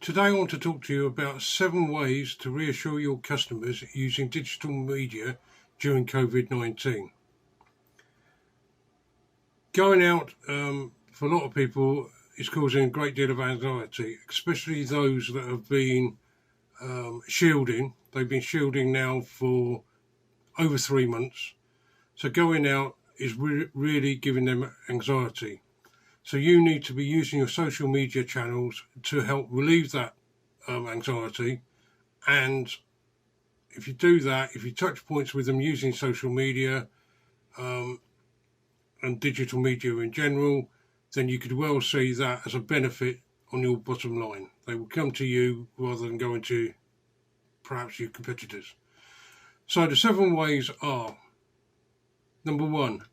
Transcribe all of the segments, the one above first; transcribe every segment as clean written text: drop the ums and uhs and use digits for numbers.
Today I want to talk to you about 7 ways to reassure your customers using digital media during COVID-19. Going out for a lot of people is causing a great deal of anxiety, especially those that have been shielding. They've been shielding now for over 3 months. So going out is really giving them anxiety. So you need to be using your social media channels to help relieve that anxiety. And if you do that, if you touch points with them using social media and digital media in general, then you could well see that as a benefit on your bottom line. They will come to you rather than going to perhaps your competitors. So the 7 ways are: number 1,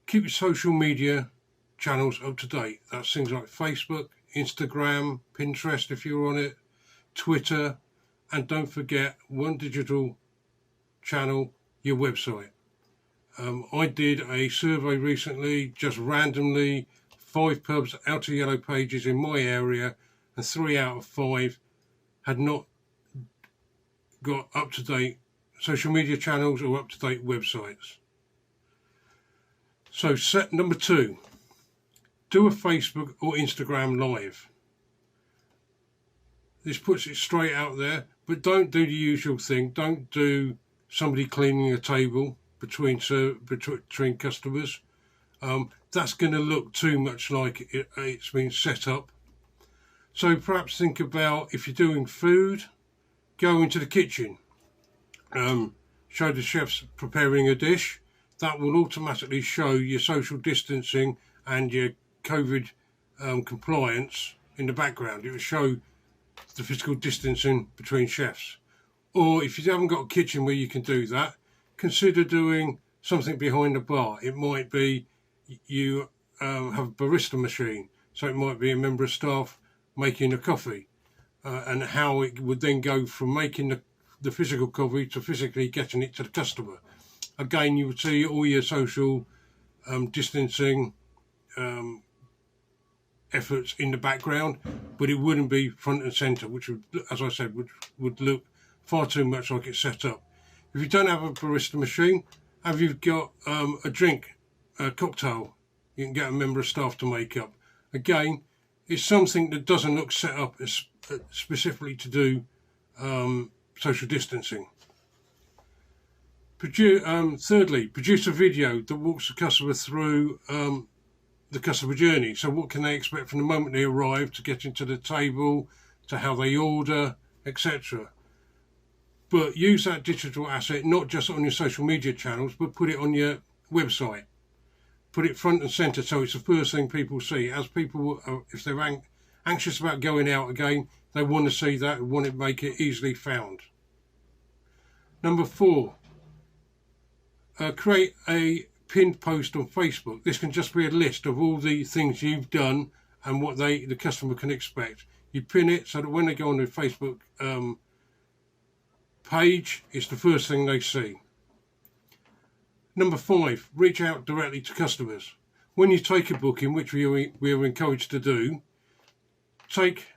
keep your social media channels up to date. That's things like Facebook, Instagram, Pinterest if you're on it, Twitter, and don't forget one digital channel, your website. I did a survey recently, just randomly, 5 pubs out of yellow pages in my area, and 3 out of 5 had not got up-to-date social media channels or up-to-date websites. So number 2, do a Facebook or Instagram live. This puts it straight out there, but don't do the usual thing. Don't do somebody cleaning a table between customers. That's going to look too much like it's been set up. So perhaps think about, if you're doing food, go into the kitchen, show the chefs preparing a dish. That will automatically show your social distancing and your COVID compliance in the background. It will show the physical distancing between chefs. Or if you haven't got a kitchen where you can do that, consider doing something behind the bar. It might be you have a barista machine, so it might be a member of staff making a coffee, and how it would then go from making the physical coffee to physically getting it to the customer. Again, you would see all your social distancing efforts in the background, but it wouldn't be front and centre, which would, as I said, would look far too much like it's set up. If you don't have a barista machine, have you got a drink, a cocktail you can get a member of staff to make up? Again, it's something that doesn't look set up specifically to do social distancing. Thirdly, produce a video that walks the customer through the customer journey. So what can they expect from the moment they arrive to getting to the table, to how they order, etc. But use that digital asset not just on your social media channels, but put it on your website. Put it front and centre so it's the first thing people see. As people, if they're anxious about going out again, they want to see that and want to make it easily found. Number 4, create a pinned post on Facebook. This can just be a list of all the things you've done and what the customer can expect. You pin it so that when they go on the Facebook page, it's the first thing they see. Number 5, reach out directly to customers. When you take a booking, which we are encouraged to do, take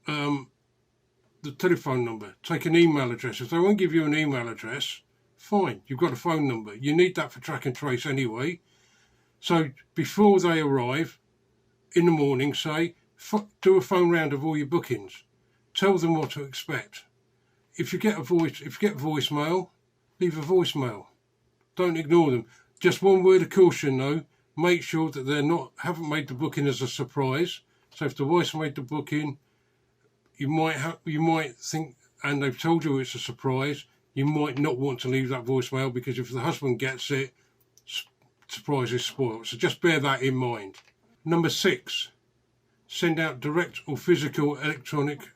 the telephone number, take an email address. If they won't give you an email address, fine, you've got a phone number. You need that for track and trace anyway. So before they arrive in the morning, say, do a phone round of all your bookings. Tell them what to expect. If you get voicemail, leave a voicemail. Don't ignore them. Just one word of caution though, make sure that haven't made the booking as a surprise. So if the wife made the booking, you might think, and they've told you it's a surprise, you might not want to leave that voicemail, because if the husband gets it, surprise is spoiled. So just bear that in mind. Number 6, send out direct or physical electronic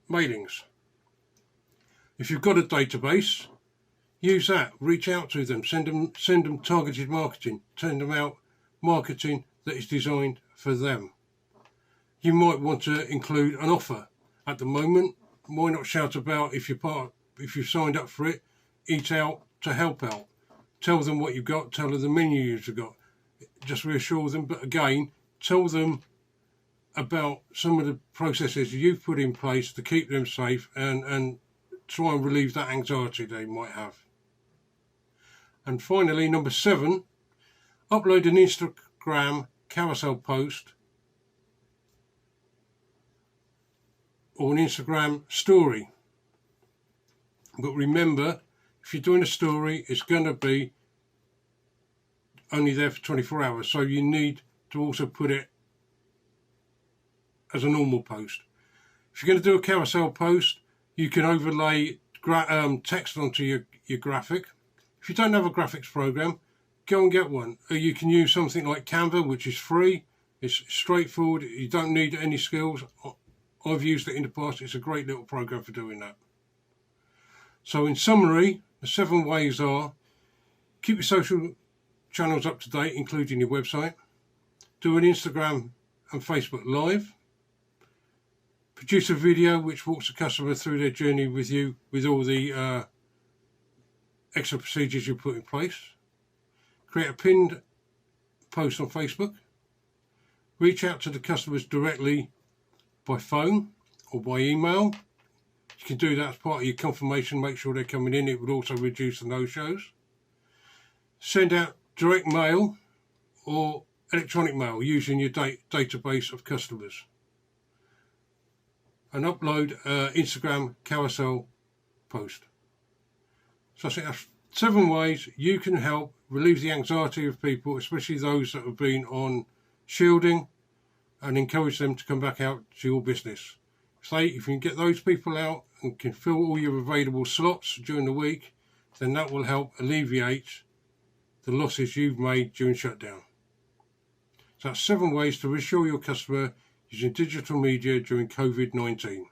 mailings. If you've got a database, use that. Reach out to them. Send them targeted marketing. Send them out marketing that is designed for them. You might want to include an offer. At the moment, why not shout about, if you've signed up for it, eat out to help out. Tell them what you've got, tell them the menu you've got. Just reassure them, but again, tell them about some of the processes you've put in place to keep them safe and try and relieve that anxiety they might have. And finally, number 7, upload an Instagram carousel post or an Instagram story. But remember, if you're doing a story, it's going to be only there for 24 hours. So you need to also put it as a normal post. If you're going to do a carousel post, you can overlay text onto your graphic. If you don't have a graphics program, go and get one. You can use something like Canva, which is free. It's straightforward. You don't need any skills. I've used it in the past. It's a great little program for doing that. So in summary, the 7 ways are: keep your social channels up to date, including your website. Do an Instagram and Facebook Live. Produce a video which walks the customer through their journey with you, with all the extra procedures you put in place. Create a pinned post on Facebook. Reach out to the customers directly by phone or by email. You can do that as part of your confirmation. Make sure they're coming in. It would also reduce the no-shows. Send out direct mail or electronic mail using your database of customers. And upload Instagram carousel post. So I think that's 7 ways you can help relieve the anxiety of people, especially those that have been on shielding, and encourage them to come back out to your business. Say if you can get those people out and can fill all your available slots during the week, then that will help alleviate the losses you've made during shutdown. So that's 7 ways to reassure your customer using digital media during COVID-19.